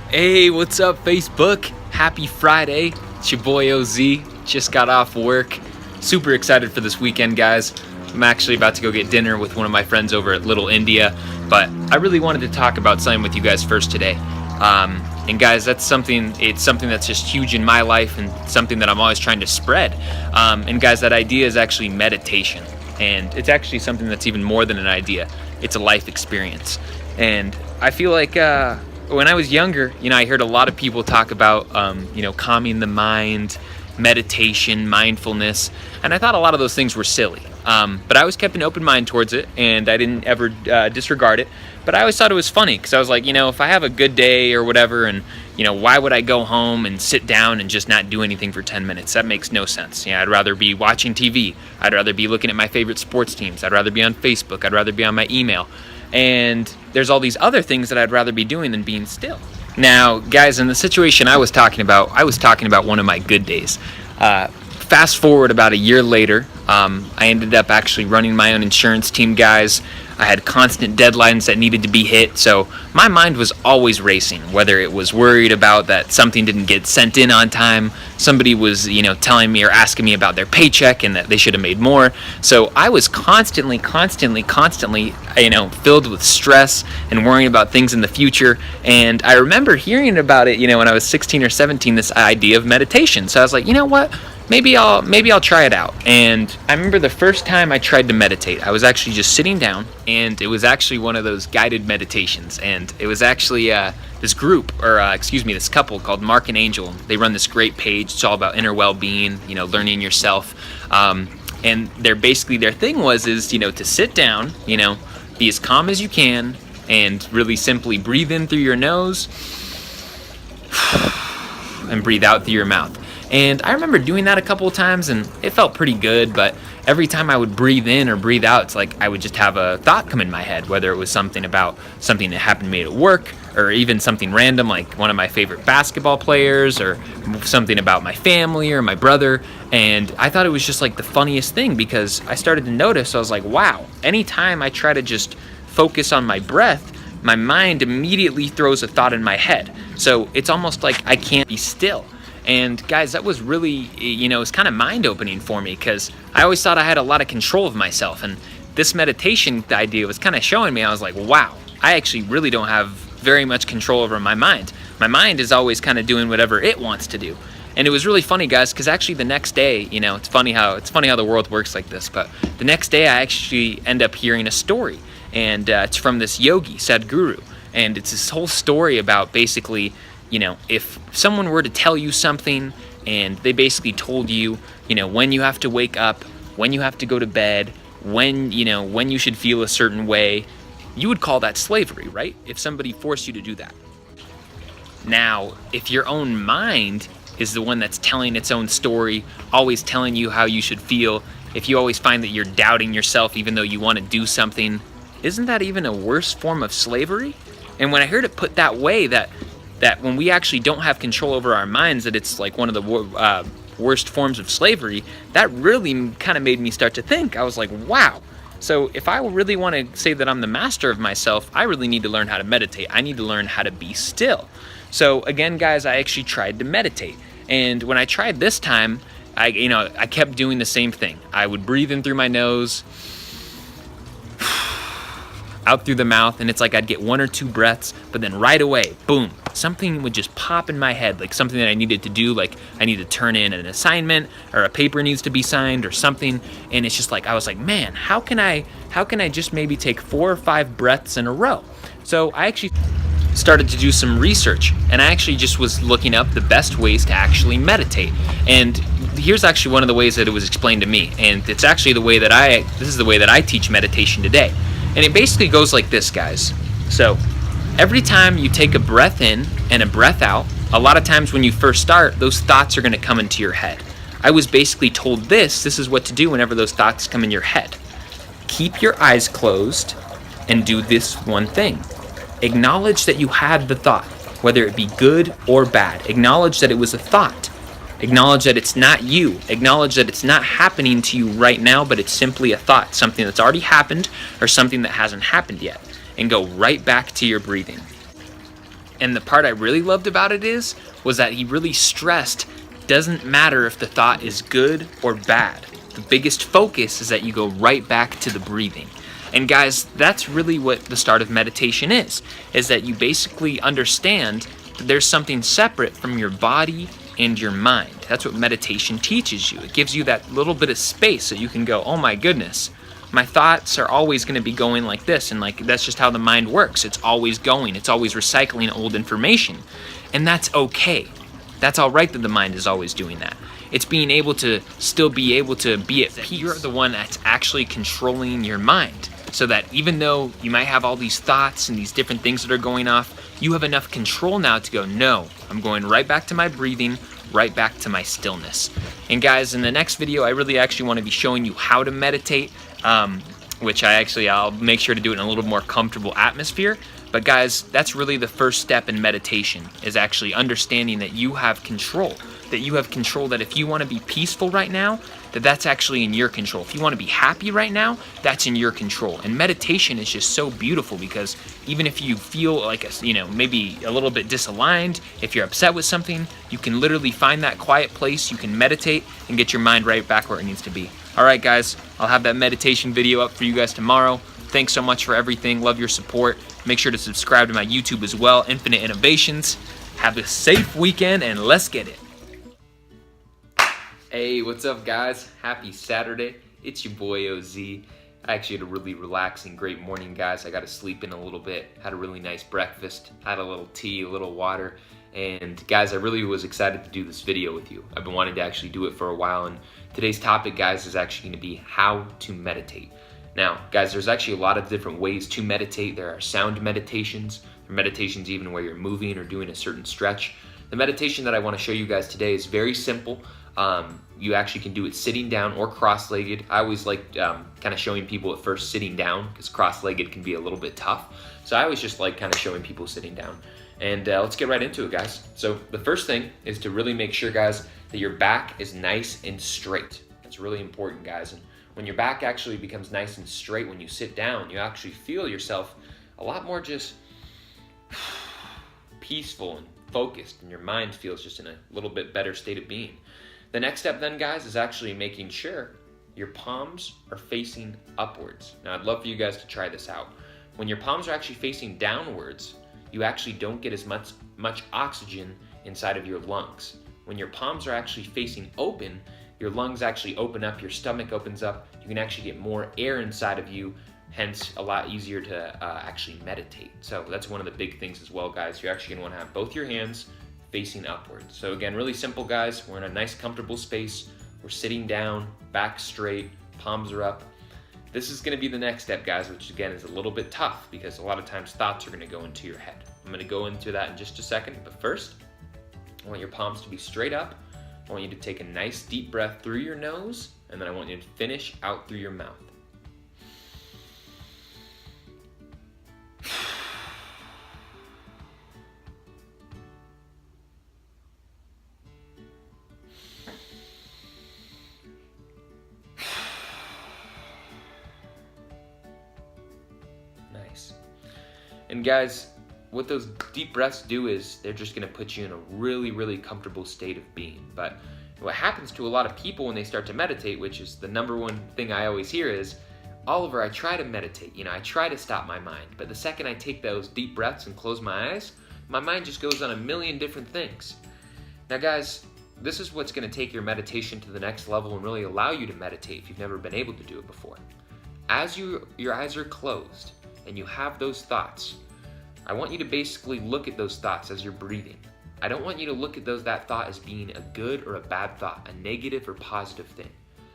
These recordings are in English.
Hey, what's up, Facebook? Happy Friday. It's your boy OZ. Just got off work. Super excited for this weekend, guys. I'm actually about to go get dinner with one of my friends over at Little India, but I really wanted to talk about something with you guys first today. And guys, it's something that's just huge in my life and something that I'm always trying to spread. And guys, that idea is actually meditation. And it's actually something that's even more than an idea. It's a life experience. And I feel like when I was younger, I heard a lot of people talk about, calming the mind, meditation, mindfulness, and I thought a lot of those things were silly. But I always kept an open mind towards it, and I didn't ever disregard it. But I always thought it was funny, because I was like, if I have a good day or whatever, and, why would I go home and sit down and just not do anything for 10 minutes? That makes no sense. I'd rather be watching TV. I'd rather be looking at my favorite sports teams. I'd rather be on Facebook. I'd rather be on my email. And there's all these other things that I'd rather be doing than being still. Now, guys, in the situation I was talking about one of my good days. Fast forward about a year later, I ended up actually running my own insurance team, guys. I had constant deadlines that needed to be hit, so my mind was always racing, whether it was worried about that something didn't get sent in on time, somebody was, telling me or asking me about their paycheck and that they should have made more. So I was constantly, filled with stress and worrying about things in the future. And I remember hearing about it, when I was 16 or 17, this idea of meditation. So I was like, you know what? Maybe I'll try it out. And I remember the first time I tried to meditate, I was actually just sitting down, and it was actually one of those guided meditations. And it was actually this couple called Mark and Angel. They run this great page. It's all about inner well-being, learning yourself. And their thing was to sit down, be as calm as you can, and really simply breathe in through your nose and breathe out through your mouth. And I remember doing that a couple of times, and it felt pretty good, but every time I would breathe in or breathe out, it's like I would just have a thought come in my head, whether it was something about something that happened to me at work, or even something random like one of my favorite basketball players, or something about my family or my brother. And I thought it was just like the funniest thing, because I started to notice, I was like, wow, anytime I try to just focus on my breath, my mind immediately throws a thought in my head. So it's almost like I can't be still. And guys, that was really, it's kind of mind-opening for me, because I always thought I had a lot of control of myself. And this meditation idea was kind of showing me, I was like, wow, I actually really don't have very much control over my mind. My mind is always kind of doing whatever it wants to do. And it was really funny, guys, because actually the next day, it's funny how the world works like this, but the next day I actually end up hearing a story. And it's from this yogi, Sadhguru. And it's this whole story about basically, if someone were to tell you something and they basically told you, when you have to wake up, when you have to go to bed, when you should feel a certain way, you would call that slavery, right? If somebody forced you to do that. Now, if your own mind is the one that's telling its own story, always telling you how you should feel, if you always find that you're doubting yourself even though you want to do something, isn't that even a worse form of slavery? And when I heard it put that way, that when we actually don't have control over our minds, that it's like one of the worst forms of slavery, that really kind of made me start to think. I was like, wow. So if I really want to say that I'm the master of myself, I really need to learn how to meditate. I need to learn how to be still. So again, guys, I actually tried to meditate. And when I tried this time, I kept doing the same thing. I would breathe in through my nose, out through the mouth, and it's like I'd get one or two breaths, but then right away, boom, something would just pop in my head, like something that I needed to do, like I need to turn in an assignment, or a paper needs to be signed or something. And it's just like, I was like, man, how can I just maybe take 4 or 5 breaths in a row? So I actually started to do some research, and I actually just was looking up the best ways to actually meditate. And here's actually one of the ways that it was explained to me, and it's actually this is the way that I teach meditation today. And it basically goes like this, guys. So every time you take a breath in and a breath out, a lot of times when you first start, those thoughts are going to come into your head. I was basically told this is what to do whenever those thoughts come in your head. Keep your eyes closed and do this one thing. Acknowledge that you had the thought, whether it be good or bad. Acknowledge that it was a thought. Acknowledge that it's not you. Acknowledge that it's not happening to you right now, but it's simply a thought, something that's already happened or something that hasn't happened yet. And go right back to your breathing. And the part I really loved about it was that he really stressed, doesn't matter if the thought is good or bad. The biggest focus is that you go right back to the breathing. And guys, that's really what the start of meditation is that you basically understand that there's something separate from your body and your mind. That's what meditation teaches you. It gives you that little bit of space so you can go, oh my goodness, my thoughts are always going to be going like this, and like that's just how the mind works. It's always going. It's always recycling old information. And that's okay. That's all right that the mind is always doing that. It's being able to still be able to be at peace. You're the one that's actually controlling your mind. So that even though you might have all these thoughts and these different things that are going off, you have enough control now to go, no, I'm going right back to my breathing, right back to my stillness. And guys, in the next video, I really actually want to be showing you how to meditate, which I'll make sure to do it in a little more comfortable atmosphere. But guys, that's really the first step in meditation, is actually understanding that you have control. That if you want to be peaceful right now, that's actually in your control. If you want to be happy right now, that's in your control. And meditation is just so beautiful, because even if you feel like maybe a little bit disaligned, if you're upset with something, you can literally find that quiet place, you can meditate and get your mind right back where it needs to be. All right, guys, I'll have that meditation video up for you guys tomorrow. Thanks so much for everything. Love your support. Make sure to subscribe to my YouTube as well, Infinite Innovations. Have a safe weekend, and let's get it. Hey, what's up, guys? Happy Saturday. It's your boy OZ. I actually had a really relaxing, great morning, guys. I got to sleep in a little bit, had a really nice breakfast, had a little tea, a little water, and guys, I really was excited to do this video with you. I've been wanting to actually do it for a while, and today's topic, guys, is actually going to be how to meditate. Now, guys, there's actually a lot of different ways to meditate. There are sound meditations, there are meditations even where you're moving or doing a certain stretch. The meditation that I want to show you guys today is very simple. You actually can do it sitting down or cross-legged. I always like kind of showing people at first sitting down, because cross-legged can be a little bit tough. So I always just like kind of showing people sitting down. And let's get right into it, guys. So the first thing is to really make sure, guys, that your back is nice and straight. That's really important, guys. And when your back actually becomes nice and straight when you sit down, you actually feel yourself a lot more just peaceful and focused, and your mind feels just in a little bit better state of being. The next step then, guys, is actually making sure your palms are facing upwards. Now, I'd love for you guys to try this out. When your palms are actually facing downwards, you actually don't get as much oxygen inside of your lungs. When your palms are actually facing open, your lungs actually open up, your stomach opens up, you can actually get more air inside of you, hence a lot easier to actually meditate. So that's one of the big things as well, guys. You're actually gonna wanna have both your hands facing upwards. So again, really simple, guys. We're in a nice comfortable space. We're sitting down, back straight, palms are up. This is gonna be the next step, guys, which again is a little bit tough, because a lot of times thoughts are gonna go into your head. I'm gonna go into that in just a second, but first, I want your palms to be straight up. I want you to take a nice deep breath through your nose, and then I want you to finish out through your mouth. Nice. And guys, what those deep breaths do is they're just gonna put you in a really, really comfortable state of being. But what happens to a lot of people when they start to meditate, which is the number one thing I always hear, is, Oliver, I try to meditate, I try to stop my mind, but the second I take those deep breaths and close my eyes, my mind just goes on a million different things. Now, guys, this is what's gonna take your meditation to the next level and really allow you to meditate if you've never been able to do it before. As your eyes are closed and you have those thoughts, I want you to basically look at those thoughts as you're breathing. I don't want you to look at that thought as being a good or a bad thought, a negative or positive thing.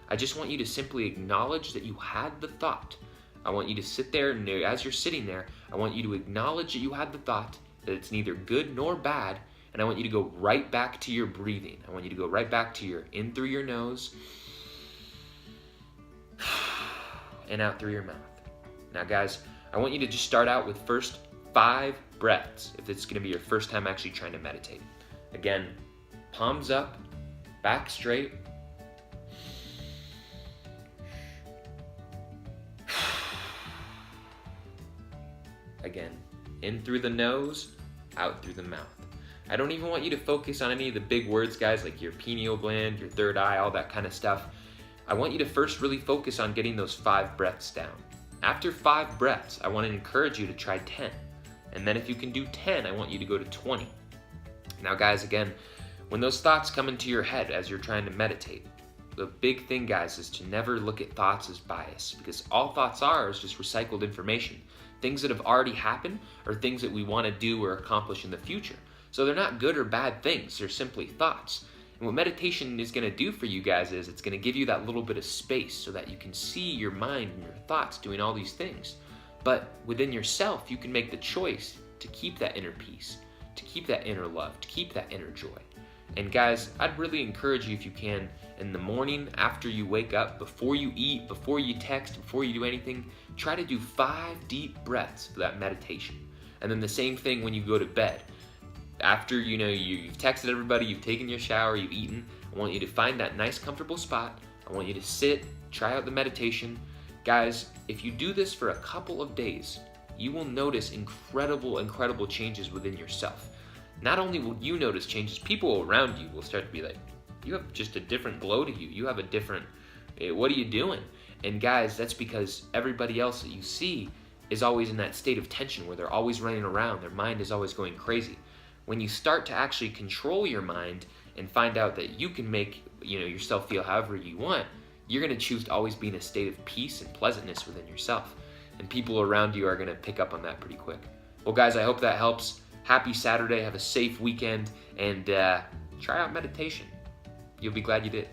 I just want you to simply acknowledge that you had the thought. I want you to sit there, and as you're sitting there, I want you to acknowledge that you had the thought, that it's neither good nor bad, and I want you to go right back to your breathing. I want you to go right back to your in through your nose and out through your mouth. Now, guys, I want you to just start out with first 5 breaths if it's going to be your first time actually trying to meditate. Again, palms up, back straight. Again, in through the nose, out through the mouth. I don't even want you to focus on any of the big words, guys, like your pineal gland, your third eye, all that kind of stuff. I want you to first really focus on getting those 5 breaths down. After 5 breaths, I want to encourage you to try 10. And then if you can do 10, I want you to go to 20. Now, guys, again, when those thoughts come into your head as you're trying to meditate, the big thing, guys, is to never look at thoughts as bias, because all thoughts are is just recycled information. Things that have already happened or things that we want to do or accomplish in the future. So they're not good or bad things, they're simply thoughts. And what meditation is going to do for you guys is it's going to give you that little bit of space so that you can see your mind and your thoughts doing all these things. But within yourself, you can make the choice to keep that inner peace, to keep that inner love, to keep that inner joy. And guys, I'd really encourage you, if you can, in the morning after you wake up, before you eat, before you text, before you do anything, try to do 5 deep breaths for that meditation. And then the same thing when you go to bed. After you've texted everybody, you've taken your shower, you've eaten, I want you to find that nice comfortable spot. I want you to sit, try out the meditation. Guys, if you do this for a couple of days, you will notice incredible changes within yourself. Not only will you notice changes, people around you will start to be like, you have just a different glow to you. You have a different, what are you doing? And guys, that's because everybody else that you see is always in that state of tension where they're always running around. Their mind is always going crazy. When you start to actually control your mind and find out that you can make yourself feel however you want, you're going to choose to always be in a state of peace and pleasantness within yourself. And people around you are going to pick up on that pretty quick. Well, guys, I hope that helps. Happy Saturday. Have a safe weekend, and try out meditation. You'll be glad you did.